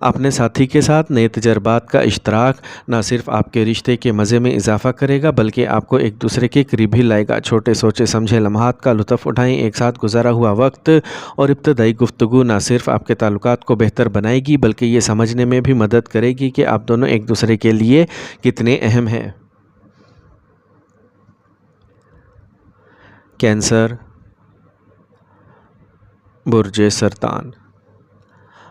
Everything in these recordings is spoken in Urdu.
اپنے ساتھی کے ساتھ نئے تجربات کا اشتراک نہ صرف آپ کے رشتے کے مزے میں اضافہ کرے گا بلکہ آپ کو ایک دوسرے کے قریب ہی لائے گا۔ چھوٹے سوچے سمجھے لمحات کا لطف اٹھائیں۔ ایک ساتھ گزارا ہوا وقت اور ابتدائی گفتگو نہ صرف آپ کے تعلقات کو بہتر بنائے گی بلکہ یہ سمجھنے میں بھی مدد کرے گی کہ آپ دونوں ایک دوسرے کے لیے کتنے اہم ہیں۔ کینسر، برج سرطان۔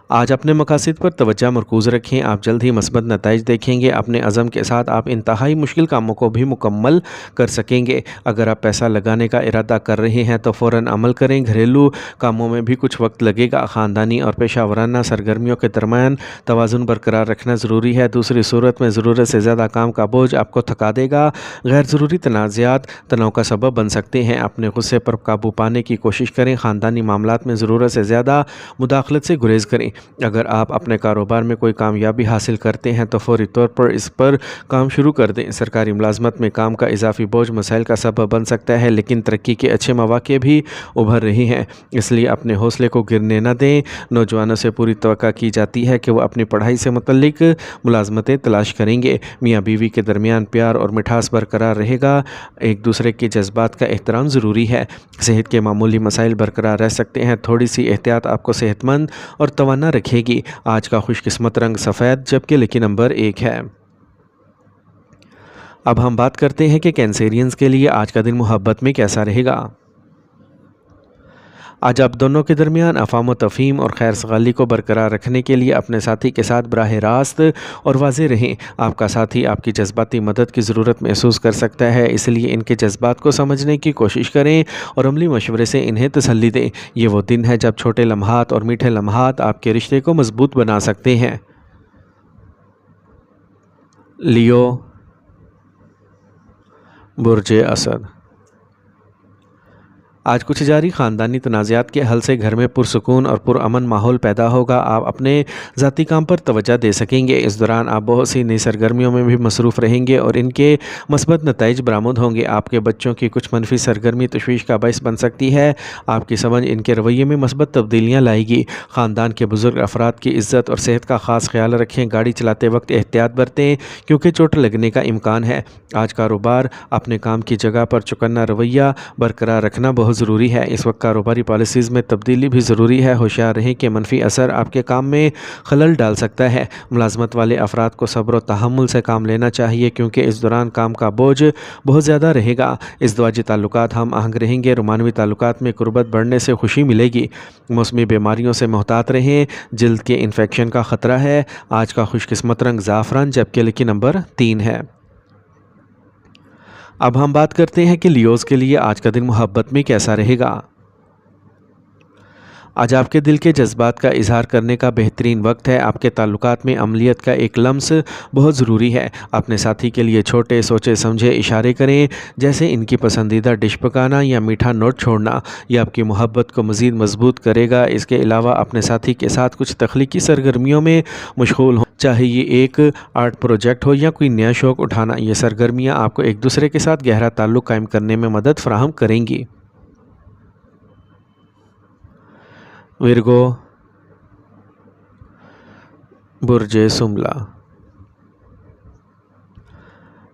آج اپنے مقاصد پر توجہ مرکوز رکھیں، آپ جلد ہی مثبت نتائج دیکھیں گے۔ اپنے عزم کے ساتھ آپ انتہائی مشکل کاموں کو بھی مکمل کر سکیں گے۔ اگر آپ پیسہ لگانے کا ارادہ کر رہے ہیں تو فوراً عمل کریں۔ گھریلو کاموں میں بھی کچھ وقت لگے گا۔ خاندانی اور پیشہ ورانہ سرگرمیوں کے درمیان توازن برقرار رکھنا ضروری ہے، دوسری صورت میں ضرورت سے زیادہ کام کا بوجھ آپ کو تھکا دے گا۔ غیر ضروری تنازعات تناؤ کا سبب بن سکتے ہیں، اپنے غصے پر قابو پانے کی کوشش کریں۔ خاندانی معاملات میں ضرورت سے زیادہ مداخلت سے گریز کریں۔ اگر آپ اپنے کاروبار میں کوئی کامیابی حاصل کرتے ہیں تو فوری طور پر اس پر کام شروع کر دیں۔ سرکاری ملازمت میں کام کا اضافی بوجھ مسائل کا سبب بن سکتا ہے، لیکن ترقی کے اچھے مواقع بھی ابھر رہے ہیں، اس لیے اپنے حوصلے کو گرنے نہ دیں۔ نوجوانوں سے پوری توقع کی جاتی ہے کہ وہ اپنی پڑھائی سے متعلق ملازمتیں تلاش کریں گے۔ میاں بیوی کے درمیان پیار اور مٹھاس برقرار رہے گا، ایک دوسرے کے جذبات کا احترام ضروری ہے۔ صحت کے معمولی مسائل برقرار رہ سکتے ہیں، تھوڑی سی احتیاط آپ کو صحت مند اور توانا رکھے گی۔ آج کا خوش قسمت رنگ سفید جبکہ لکی نمبر 1 ہے۔ اب ہم بات کرتے ہیں کہ کینسیرینز کے لیے آج کا دن محبت میں کیسا رہے گا۔ آج آپ دونوں کے درمیان افہام و تفہیم اور خیر سگالی کو برقرار رکھنے کے لیے اپنے ساتھی کے ساتھ براہ راست اور واضح رہیں۔ آپ کا ساتھی آپ کی جذباتی مدد کی ضرورت محسوس کر سکتا ہے، اس لیے ان کے جذبات کو سمجھنے کی کوشش کریں اور عملی مشورے سے انہیں تسلی دیں۔ یہ وہ دن ہے جب چھوٹے لمحات اور میٹھے لمحات آپ کے رشتے کو مضبوط بنا سکتے ہیں۔ لیو، برج اسد۔ آج کچھ جاری خاندانی تنازعات کے حل سے گھر میں پرسکون اور پرامن ماحول پیدا ہوگا۔ آپ اپنے ذاتی کام پر توجہ دے سکیں گے۔ اس دوران آپ بہت سی نئی سرگرمیوں میں بھی مصروف رہیں گے اور ان کے مثبت نتائج برآمد ہوں گے۔ آپ کے بچوں کی کچھ منفی سرگرمی تشویش کا باعث بن سکتی ہے، آپ کی سمجھ ان کے رویے میں مثبت تبدیلیاں لائے گی۔ خاندان کے بزرگ افراد کی عزت اور صحت کا خاص خیال رکھیں۔ گاڑی چلاتے وقت احتیاط برتیں کیونکہ چوٹ لگنے کا امکان ہے۔ آج کاروبار اپنے کام کی جگہ پر چوکنا رویہ برقرار رکھنا بہت ضروری ہے۔ اس وقت کاروباری پالیسیز میں تبدیلی بھی ضروری ہے۔ ہوشیار رہیں کہ منفی اثر آپ کے کام میں خلل ڈال سکتا ہے۔ ملازمت والے افراد کو صبر و تحمل سے کام لینا چاہیے کیونکہ اس دوران کام کا بوجھ بہت زیادہ رہے گا۔ ازدواجی تعلقات ہم آہنگ رہیں گے۔ رومانوی تعلقات میں قربت بڑھنے سے خوشی ملے گی۔ موسمی بیماریوں سے محتاط رہیں، جلد کے انفیکشن کا خطرہ ہے۔ آج کا خوش قسمت رنگ زعفران جبکہ لکی نمبر 3 ہے۔ اب ہم بات کرتے ہیں کہ لیوز کے لیے آج کا دن محبت میں کیسا رہے گا۔ آج آپ کے دل کے جذبات کا اظہار کرنے کا بہترین وقت ہے۔ آپ کے تعلقات میں عملیت کا ایک لمس بہت ضروری ہے۔ اپنے ساتھی کے لیے چھوٹے سوچے سمجھے اشارے کریں، جیسے ان کی پسندیدہ ڈش پکانا یا میٹھا نوٹ چھوڑنا۔ یہ آپ کی محبت کو مزید مضبوط کرے گا۔ اس کے علاوہ اپنے ساتھی کے ساتھ کچھ تخلیقی سرگرمیوں میں مشغول ہوں، چاہے یہ ایک آرٹ پروجیکٹ ہو یا کوئی نیا شوق اٹھانا۔ یہ سرگرمیاں آپ کو ایک دوسرے کے ساتھ گہرا تعلق قائم کرنے میں مدد فراہم کریں گی۔ ورگو، برج سملا۔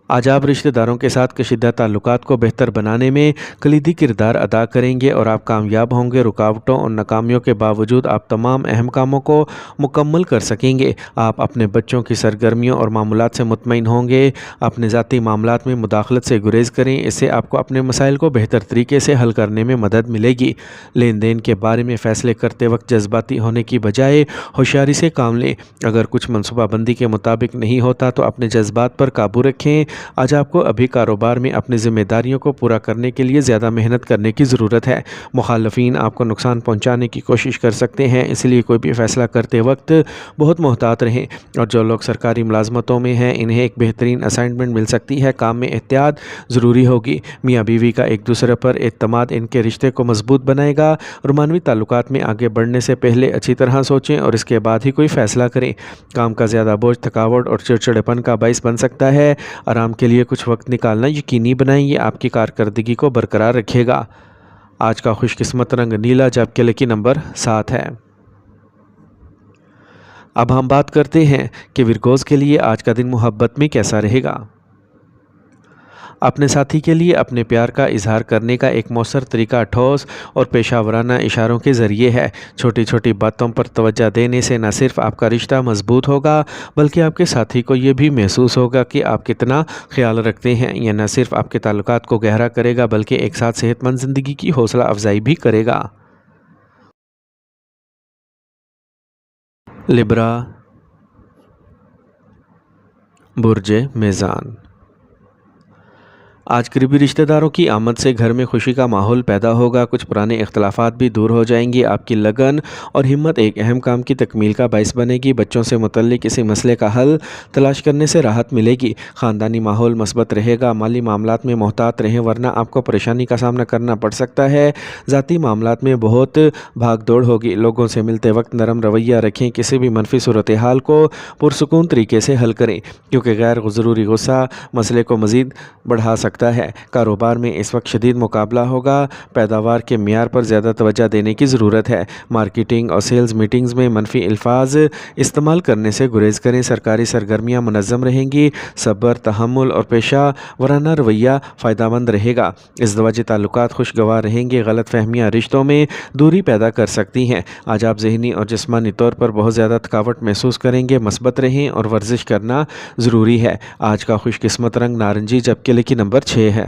آج آپ رشتہ داروں کے ساتھ کشیدہ تعلقات کو بہتر بنانے میں کلیدی کردار ادا کریں گے اور آپ کامیاب ہوں گے۔ رکاوٹوں اور ناکامیوں کے باوجود آپ تمام اہم کاموں کو مکمل کر سکیں گے۔ آپ اپنے بچوں کی سرگرمیوں اور معمولات سے مطمئن ہوں گے۔ اپنے ذاتی معاملات میں مداخلت سے گریز کریں، اس سے آپ کو اپنے مسائل کو بہتر طریقے سے حل کرنے میں مدد ملے گی۔ لین دین کے بارے میں فیصلے کرتے وقت جذباتی ہونے کی بجائے ہوشیاری سے کام لیں۔ اگر کچھ منصوبہ بندی کے مطابق نہیں ہوتا تو اپنے جذبات پر قابو رکھیں۔ آج آپ کو ابھی کاروبار میں اپنی ذمہ داریوں کو پورا کرنے کے لیے زیادہ محنت کرنے کی ضرورت ہے۔ مخالفین آپ کو نقصان پہنچانے کی کوشش کر سکتے ہیں، اس لیے کوئی بھی فیصلہ کرتے وقت بہت محتاط رہیں۔ اور جو لوگ سرکاری ملازمتوں میں ہیں انہیں ایک بہترین اسائنمنٹ مل سکتی ہے۔ کام میں احتیاط ضروری ہوگی۔ میاں بیوی کا ایک دوسرے پر اعتماد ان کے رشتے کو مضبوط بنائے گا۔ رومانوی تعلقات میں آگے بڑھنے سے پہلے اچھی طرح سوچیں اور اس کے بعد ہی کوئی فیصلہ کریں۔ کام کا زیادہ بوجھ تھکاوٹ اور چڑچڑےپن کا باعث بن سکتا ہے۔ آرام کے لیے کچھ وقت نکالنا یقینی بنائیں، یہ آپ کی کارکردگی کو برقرار رکھے گا۔ آج کا خوش قسمت رنگ نیلا جبکہ لکی نمبر 7 ہے۔ اب ہم بات کرتے ہیں کہ ورگوز کے لیے آج کا دن محبت میں کیسا رہے گا۔ اپنے ساتھی کے لیے اپنے پیار کا اظہار کرنے کا ایک مؤثر طریقہ ٹھوس اور پیشہ ورانہ اشاروں کے ذریعے ہے۔ چھوٹی چھوٹی باتوں پر توجہ دینے سے نہ صرف آپ کا رشتہ مضبوط ہوگا بلکہ آپ کے ساتھی کو یہ بھی محسوس ہوگا کہ آپ کتنا خیال رکھتے ہیں۔ یہ نہ صرف آپ کے تعلقات کو گہرا کرے گا بلکہ ایک ساتھ صحت مند زندگی کی حوصلہ افزائی بھی کرے گا۔ لبرا، برج میزان۔ آج قریبی رشتہ داروں کی آمد سے گھر میں خوشی کا ماحول پیدا ہوگا۔ کچھ پرانے اختلافات بھی دور ہو جائیں گی۔ آپ کی لگن اور ہمت ایک اہم کام کی تکمیل کا باعث بنے گی۔ بچوں سے متعلق کسی مسئلے کا حل تلاش کرنے سے راحت ملے گی۔ خاندانی ماحول مثبت رہے گا۔ مالی معاملات میں محتاط رہیں ورنہ آپ کو پریشانی کا سامنا کرنا پڑ سکتا ہے۔ ذاتی معاملات میں بہت بھاگ دوڑ ہوگی۔ لوگوں سے ملتے وقت نرم رویہ رکھیں۔ کسی بھی منفی صورتحال کو پرسکون طریقے سے حل کریں کیونکہ غیر ضروری غصہ مسئلے کو مزید بڑھا سکتا ہے۔ کاروبار میں اس وقت شدید مقابلہ ہوگا۔ پیداوار کے معیار پر زیادہ توجہ دینے کی ضرورت ہے۔ مارکیٹنگ اور سیلز میٹنگز میں منفی الفاظ استعمال کرنے سے گریز کریں۔ سرکاری سرگرمیاں منظم رہیں گی۔ صبر، تحمل اور پیشہ ورانہ رویہ فائدہ مند رہے گا۔ ازدواجی تعلقات خوشگوار رہیں گے۔ غلط فہمیاں رشتوں میں دوری پیدا کر سکتی ہیں۔ آج آپ ذہنی اور جسمانی طور پر بہت زیادہ تھکاوٹ محسوس کریں گے۔ مثبت رہیں اور ورزش کرنا ضروری ہے۔ آج کا خوش قسمت رنگ نارنجی جبکہ لکی نمبر 6 ہے۔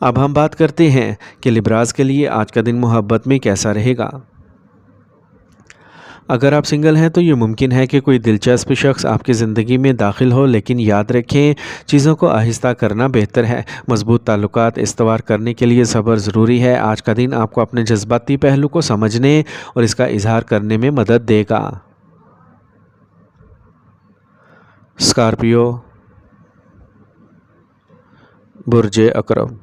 اب ہم بات کرتے ہیں کہ لبراز کے لیے آج کا دن محبت میں کیسا رہے گا۔ اگر آپ سنگل ہیں تو یہ ممکن ہے کہ کوئی دلچسپ شخص آپ کی زندگی میں داخل ہو لیکن یاد رکھیں چیزوں کو آہستہ کرنا بہتر ہے۔ مضبوط تعلقات استوار کرنے کے لیے صبر ضروری ہے۔ آج کا دن آپ کو اپنے جذباتی پہلو کو سمجھنے اور اس کا اظہار کرنے میں مدد دے گا۔ اسکارپیو، برج عقرب۔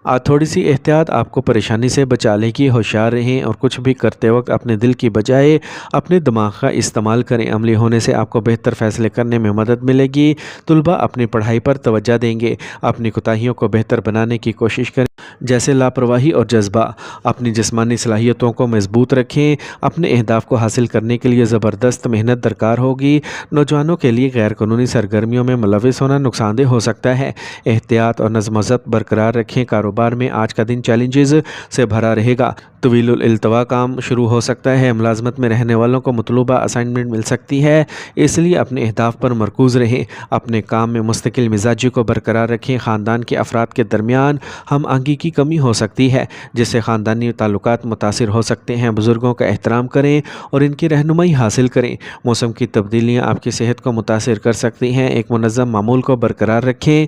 آج تھوڑی سی احتیاط آپ کو پریشانی سے بچا لے گی۔ ہوشیار رہیں اور کچھ بھی کرتے وقت اپنے دل کی بجائے اپنے دماغ کا استعمال کریں۔ عملی ہونے سے آپ کو بہتر فیصلے کرنے میں مدد ملے گی۔ طلباء اپنی پڑھائی پر توجہ دیں گے۔ اپنی کوتاہیوں کو بہتر بنانے کی کوشش کریں جیسے لاپرواہی اور جذبہ۔ اپنی جسمانی صلاحیتوں کو مضبوط رکھیں۔ اپنے اہداف کو حاصل کرنے کے لیے زبردست محنت درکار ہوگی۔ نوجوانوں کے لیے غیر قانونی سرگرمیوں میں ملوث ہونا نقصان دہ ہو سکتا ہے۔ احتیاط اور نظم و ضبط برقرار رکھیں۔ کاروبار میں آج کا دن چیلنجز سے بھرا رہے گا۔ طویل الالتوا کام شروع ہو سکتا ہے۔ ملازمت میں رہنے والوں کو مطلوبہ اسائنمنٹ مل سکتی ہے، اس لیے اپنے اہداف پر مرکوز رہیں۔ اپنے کام میں مستقل مزاجی کو برقرار رکھیں۔ خاندان کے افراد کے درمیان ہم آہنگی کی کمی ہو سکتی ہے جس سے خاندانی تعلقات متاثر ہو سکتے ہیں۔ بزرگوں کا احترام کریں اور ان کی رہنمائی حاصل کریں۔ موسم کی تبدیلیاں آپ کی صحت کو متاثر کر سکتی ہیں۔ ایک منظم معمول کو برقرار رکھیں۔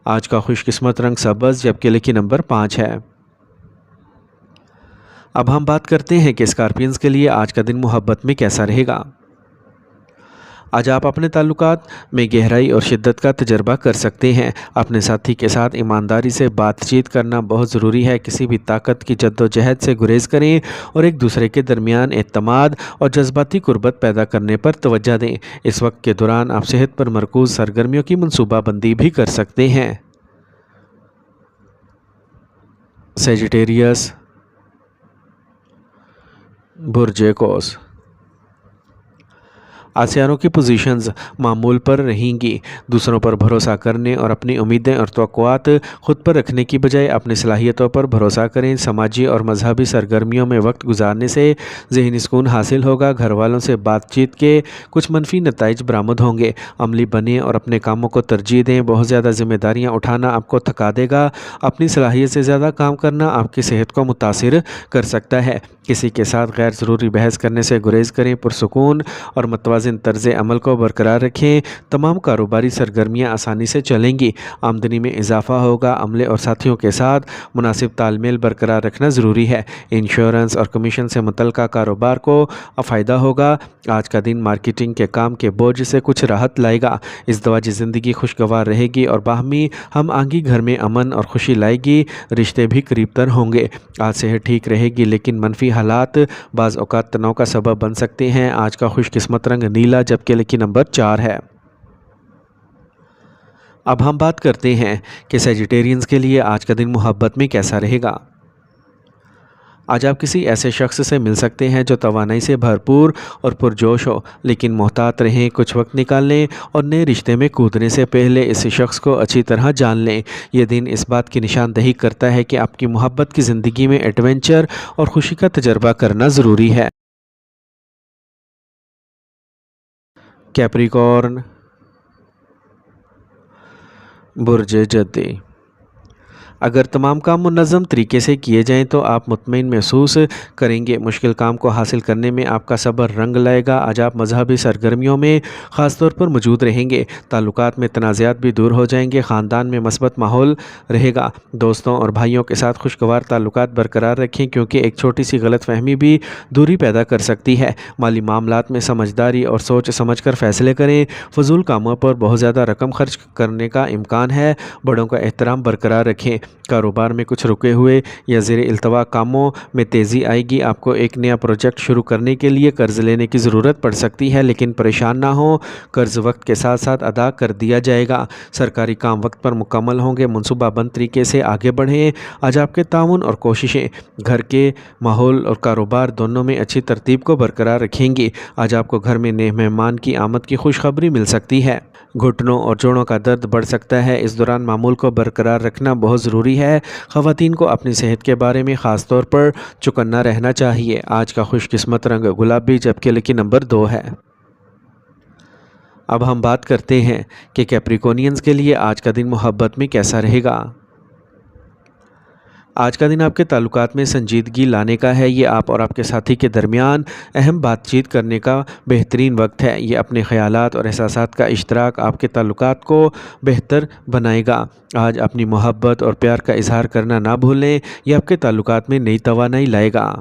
آج کا خوش قسمت رنگ سبز جبکہ لکی نمبر 5 ہے۔ اب ہم بات کرتے ہیں کہ اسکارپینز کے لیے آج کا دن محبت میں کیسا رہے گا۔ آج آپ اپنے تعلقات میں گہرائی اور شدت کا تجربہ کر سکتے ہیں۔ اپنے ساتھی کے ساتھ ایمانداری سے بات چیت کرنا بہت ضروری ہے۔ کسی بھی طاقت کی جد و جہد سے گریز کریں اور ایک دوسرے کے درمیان اعتماد اور جذباتی قربت پیدا کرنے پر توجہ دیں۔ اس وقت کے دوران آپ صحت پر مرکوز سرگرمیوں کی منصوبہ بندی بھی کر سکتے ہیں۔ سیجیٹیریس، برج قوس۔ آج سیاروں کی پوزیشنز معمول پر رہیں گی۔ دوسروں پر بھروسہ کرنے اور اپنی امیدیں اور توقعات خود پر رکھنے کی بجائے اپنی صلاحیتوں پر بھروسہ کریں۔ سماجی اور مذہبی سرگرمیوں میں وقت گزارنے سے ذہنی سکون حاصل ہوگا۔ گھر والوں سے بات چیت کے کچھ منفی نتائج برآمد ہوں گے۔ عملی بنیں اور اپنے کاموں کو ترجیح دیں۔ بہت زیادہ ذمہ داریاں اٹھانا آپ کو تھکا دے گا۔ اپنی صلاحیت سے زیادہ کام کرنا آپ کی صحت کو متاثر کر سکتا ہے۔ کسی کے ساتھ غیر ضروری بحث کرنے سے گریز کریں۔ پرسکون اور متوازن طرز عمل کو برقرار رکھیں۔ تمام کاروباری سرگرمیاں آسانی سے چلیں گی۔ آمدنی میں اضافہ ہوگا۔ عملے اور ساتھیوں کے ساتھ مناسب تال میل برقرار رکھنا ضروری ہے۔ انشورنس اور کمیشن سے متعلقہ کاروبار کو فائدہ ہوگا۔ آج کا دن مارکیٹنگ کے کام کے بوجھ سے کچھ راحت لائے گا۔ ازدواجی زندگی خوشگوار رہے گی اور باہمی ہم آہنگی گھر میں امن اور خوشی لائے گی۔ رشتے بھی قریب تر ہوں گے۔ آج صحت ٹھیک رہے گی لیکن منفی حالات بعض اوقات تناؤ کا سبب بن سکتے ہیں۔ آج کا خوش قسمت رنگ نیلا جبکہ لکی نمبر 4 ہے۔ اب ہم بات کرتے ہیں کہ سیجیٹیرینز کے لیے آج کا دن محبت میں کیسا رہے گا۔ آج آپ کسی ایسے شخص سے مل سکتے ہیں جو توانائی سے بھرپور اور پرجوش ہو، لیکن محتاط رہیں، کچھ وقت نکال لیں اور نئے رشتے میں کودنے سے پہلے اس شخص کو اچھی طرح جان لیں۔ یہ دن اس بات کی نشاندہی کرتا ہے کہ آپ کی محبت کی زندگی میں ایڈونچر اور خوشی کا تجربہ کرنا ضروری ہے۔ کیپریکارن، برج جدی۔ اگر تمام کام منظم طریقے سے کیے جائیں تو آپ مطمئن محسوس کریں گے۔ مشکل کام کو حاصل کرنے میں آپ کا صبر رنگ لائے گا۔ آج آپ مذہبی سرگرمیوں میں خاص طور پر موجود رہیں گے۔ تعلقات میں تنازعات بھی دور ہو جائیں گے۔ خاندان میں مثبت ماحول رہے گا۔ دوستوں اور بھائیوں کے ساتھ خوشگوار تعلقات برقرار رکھیں، کیونکہ ایک چھوٹی سی غلط فہمی بھی دوری پیدا کر سکتی ہے۔ مالی معاملات میں سمجھداری اور سوچ سمجھ کر فیصلے کریں۔ فضول کاموں پر بہت زیادہ رقم خرچ کرنے کا امکان ہے۔ بڑوں کا احترام برقرار رکھیں۔ کاروبار میں کچھ رکے ہوئے یا زیر التوا کاموں میں تیزی آئے گی۔ آپ کو ایک نیا پروجیکٹ شروع کرنے کے لیے قرض لینے کی ضرورت پڑ سکتی ہے، لیکن پریشان نہ ہوں، قرض وقت کے ساتھ ساتھ ادا کر دیا جائے گا۔ سرکاری کام وقت پر مکمل ہوں گے۔ منصوبہ بند طریقے سے آگے بڑھیں۔ آج آپ کے تعاون اور کوششیں گھر کے ماحول اور کاروبار دونوں میں اچھی ترتیب کو برقرار رکھیں گی۔ آج آپ کو گھر میں نئے مہمان کی آمد کی خوشخبری مل سکتی ہے۔ گھٹنوں اور جوڑوں کا درد بڑھ سکتا ہے۔ اس دوران معمول کو برقرار رکھنا بہت ضروری ہے۔ خواتین کو اپنی صحت کے بارے میں خاص طور پر چوکنا رہنا چاہیے۔ آج کا خوش قسمت رنگ گلابی، جبکہ لکی نمبر 2 ہے۔ اب ہم بات کرتے ہیں کہ کیپریکونینز کے لیے آج کا دن محبت میں کیسا رہے گا۔ آج کا دن آپ کے تعلقات میں سنجیدگی لانے کا ہے۔ یہ آپ اور آپ کے ساتھی کے درمیان اہم بات چیت کرنے کا بہترین وقت ہے۔ یہ اپنے خیالات اور احساسات کا اشتراک آپ کے تعلقات کو بہتر بنائے گا۔ آج اپنی محبت اور پیار کا اظہار کرنا نہ بھولیں۔ یہ آپ کے تعلقات میں نئی توانائی لائے گا۔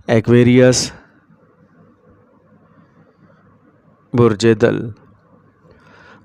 ایکویریس، برج دل۔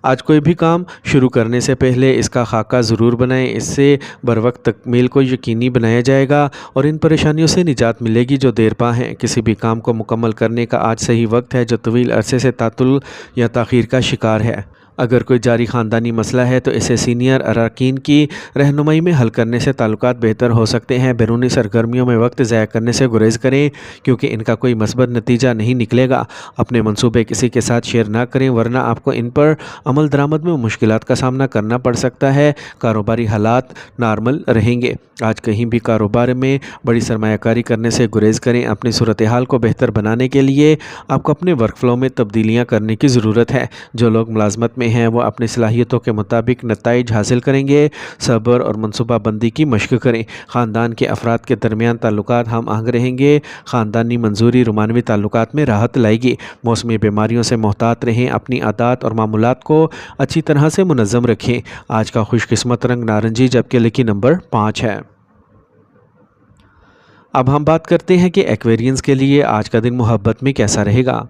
آج کوئی بھی کام شروع کرنے سے پہلے اس کا خاکہ ضرور بنائیں۔ اس سے بروقت تکمیل کو یقینی بنایا جائے گا اور ان پریشانیوں سے نجات ملے گی جو دیر پا ہیں۔ کسی بھی کام کو مکمل کرنے کا آج صحیح وقت ہے جو طویل عرصے سے تعطل یا تاخیر کا شکار ہے۔ اگر کوئی جاری خاندانی مسئلہ ہے تو اسے سینئر اراکین کی رہنمائی میں حل کرنے سے تعلقات بہتر ہو سکتے ہیں۔ بیرونی سرگرمیوں میں وقت ضائع کرنے سے گریز کریں، کیونکہ ان کا کوئی مثبت نتیجہ نہیں نکلے گا۔ اپنے منصوبے کسی کے ساتھ شیئر نہ کریں، ورنہ آپ کو ان پر عمل درآمد میں مشکلات کا سامنا کرنا پڑ سکتا ہے۔ کاروباری حالات نارمل رہیں گے۔ آج کہیں بھی کاروبار میں بڑی سرمایہ کاری کرنے سے گریز کریں۔ اپنی صورتحال کو بہتر بنانے کے لیے آپ کو اپنے ورک فلو میں تبدیلیاں کرنے کی ضرورت ہے۔ جو لوگ ملازمت میں ہیں وہ اپنی صلاحیتوں کے مطابق نتائج حاصل کریں گے۔ صبر اور منصوبہ بندی کی مشق کریں۔ خاندان کے افراد کے درمیان تعلقات ہم آہنگ رہیں گے۔ خاندانی منظوری رومانوی تعلقات میں راحت لائے گی۔ موسمی بیماریوں سے محتاط رہیں۔ اپنی عادات اور معمولات کو اچھی طرح سے منظم رکھیں۔ آج کا خوش قسمت رنگ نارنجی، جبکہ لکی نمبر 5 ہے۔ اب ہم بات کرتے ہیں کہ ایکویرینز کے لیے آج کا دن محبت میں کیسا رہے گا۔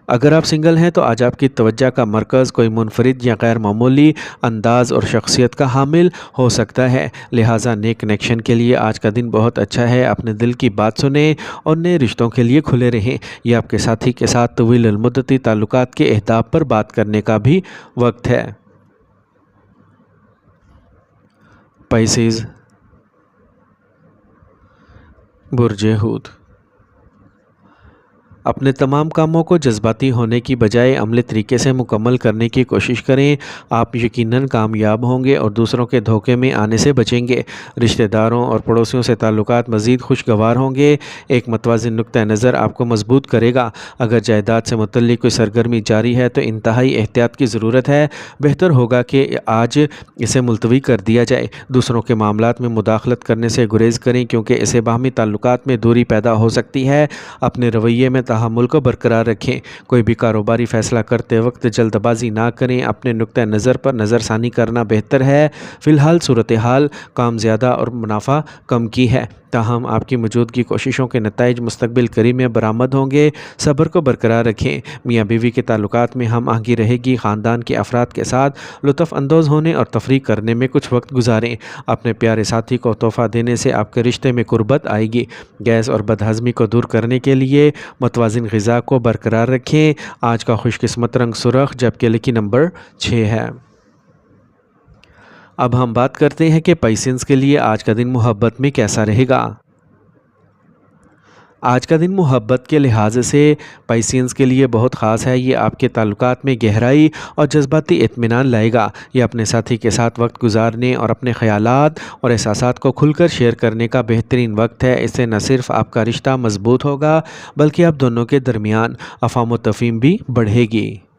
اگر آپ سنگل ہیں تو آج آپ کی توجہ کا مرکز کوئی منفرد یا غیر معمولی انداز اور شخصیت کا حامل ہو سکتا ہے، لہٰذا نئے کنیکشن کے لیے آج کا دن بہت اچھا ہے۔ اپنے دل کی بات سنیں اور نئے رشتوں کے لیے کھلے رہیں۔ یہ آپ کے ساتھی کے ساتھ طویل المدتی تعلقات کے اہداف پر بات کرنے کا بھی وقت ہے۔ پائسیز، برج حوت۔ اپنے تمام کاموں کو جذباتی ہونے کی بجائے عملی طریقے سے مکمل کرنے کی کوشش کریں۔ آپ یقیناً کامیاب ہوں گے اور دوسروں کے دھوکے میں آنے سے بچیں گے۔ رشتہ داروں اور پڑوسیوں سے تعلقات مزید خوشگوار ہوں گے۔ ایک متوازن نقطہ نظر آپ کو مضبوط کرے گا۔ اگر جائیداد سے متعلق کوئی سرگرمی جاری ہے تو انتہائی احتیاط کی ضرورت ہے۔ بہتر ہوگا کہ آج اسے ملتوی کر دیا جائے۔ دوسروں کے معاملات میں مداخلت کرنے سے گریز کریں، کیونکہ اسے باہمی تعلقات میں دوری پیدا ہو سکتی ہے۔ اپنے رویے میں تحمل کو برقرار رکھیں۔ کوئی بھی کاروباری فیصلہ کرتے وقت جلد بازی نہ کریں۔ اپنے نقطہ نظر پر نظر ثانی کرنا بہتر ہے۔ فی الحال صورتحال کام زیادہ اور منافع کم کی ہے، تاہم آپ کی موجودگی کوششوں کے نتائج مستقبل قریب میں برآمد ہوں گے۔ صبر کو برقرار رکھیں۔ میاں بیوی کے تعلقات میں ہم آہنگی رہے گی۔ خاندان کے افراد کے ساتھ لطف اندوز ہونے اور تفریح کرنے میں کچھ وقت گزاریں۔ اپنے پیارے ساتھی کو تحفہ دینے سے آپ کے رشتے میں قربت آئے گی۔ گیس اور بد ہضمی کو دور کرنے کے لیے متوازن غذا کو برقرار رکھیں۔ آج کا خوش قسمت رنگ سرخ، جبکہ لکی نمبر 6 ہے۔ اب ہم بات کرتے ہیں کہ پیشنس کے لیے آج کا دن محبت میں کیسا رہے گا۔ آج کا دن محبت کے لحاظ سے پیشنس کے لیے بہت خاص ہے۔ یہ آپ کے تعلقات میں گہرائی اور جذباتی اطمینان لائے گا۔ یہ اپنے ساتھی کے ساتھ وقت گزارنے اور اپنے خیالات اور احساسات کو کھل کر شیئر کرنے کا بہترین وقت ہے۔ اس سے نہ صرف آپ کا رشتہ مضبوط ہوگا بلکہ آپ دونوں کے درمیان افہام و تفہیم بھی بڑھے گی۔